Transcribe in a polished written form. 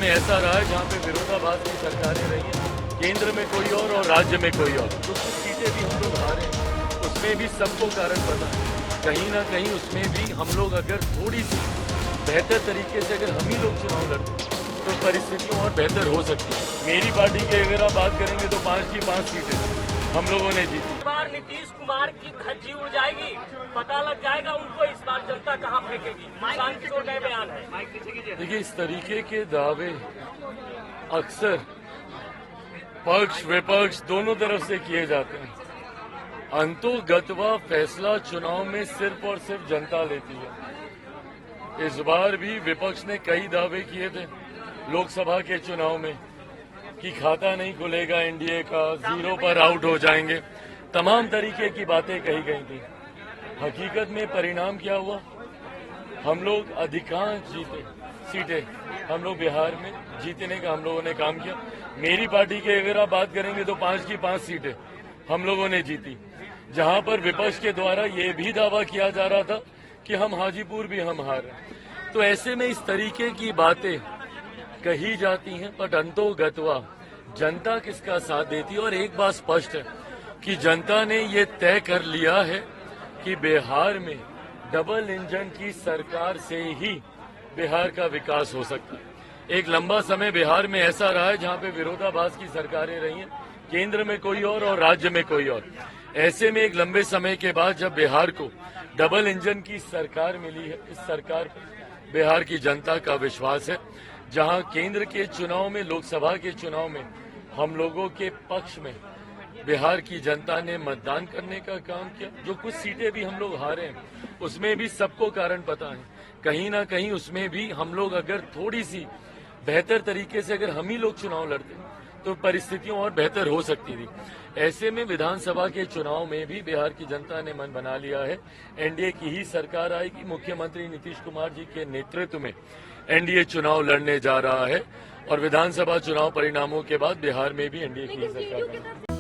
में ऐसा रहा है जहाँ पे विरोधाभास की सरकारें रही हैं, केंद्र में कोई और राज्य में कोई और, तो कुछ सीटें भी हम लोग हारे हैं। उसमें भी सबको कारण पता है, कहीं ना कहीं उसमें भी हम लोग अगर थोड़ी सी बेहतर तरीके से अगर हम ही लोग चुनाव लड़ते तो परिस्थितियाँ और बेहतर हो सकती है। मेरी पार्टी की अगर आप बात करेंगे तो 5 की 5 सीटें हम लोगों ने जीती। इस बार नीतीश कुमार की धज्जी उड़ जाएगी, पता लग जाएगा उनको इस बार जनता कहाँ फेंकेगी। किसान किशोर का बयान है। देखिए, इस तरीके के दावे अक्सर पक्ष विपक्ष दोनों तरफ से किए जाते हैं। अंतोगत्वा फैसला चुनाव में सिर्फ और सिर्फ जनता लेती है। इस बार भी विपक्ष ने कई दावे किए थे लोकसभा के चुनाव में कि खाता नहीं खुलेगा एनडीए का, 0 पर आउट हो जाएंगे, तमाम तरीके की बातें कही गई थी। हकीकत में परिणाम क्या हुआ? हम लोग अधिकांश जीते सीटें हम लोग बिहार में जीतने का हम लोगों ने काम किया। मेरी पार्टी की अगर आप बात करेंगे तो 5 की 5 सीटें हम लोगों ने जीती, जहां पर विपक्ष के द्वारा ये भी दावा किया जा रहा था कि हम हाजीपुर भी हम हारे। तो ऐसे में इस तरीके की बातें कही जाती हैं, पर अंतोगत्वा जनता किसका साथ देती है। और एक बात स्पष्ट है कि जनता ने ये तय कर लिया है कि बिहार में डबल इंजन की सरकार से ही बिहार का विकास हो सकता है। एक लंबा समय बिहार में ऐसा रहा है जहां पे विरोधाभास की सरकारें रही हैं, केंद्र में कोई और राज्य में कोई और। ऐसे में एक लंबे समय के बाद जब बिहार को डबल इंजन की सरकार मिली है, इस सरकार पर बिहार की जनता का विश्वास है। जहां केंद्र के चुनाव में, लोकसभा के चुनाव में हम लोगों के पक्ष में बिहार की जनता ने मतदान करने का काम किया। जो कुछ सीटें भी हम लोग हारे हैं उसमें भी सबको कारण पता है, कहीं ना कहीं उसमें भी हम लोग अगर थोड़ी सी बेहतर तरीके से अगर हम ही लोग चुनाव लड़ते तो परिस्थितियां और बेहतर हो सकती थी। ऐसे में विधानसभा के चुनाव में भी बिहार की जनता ने मन बना लिया है, एनडीए की ही सरकार आएगी। मुख्यमंत्री नीतीश कुमार जी के नेतृत्व में एनडीए चुनाव लड़ने जा रहा है और विधानसभा चुनाव परिणामों के बाद बिहार में भी एनडीए की ही सरकार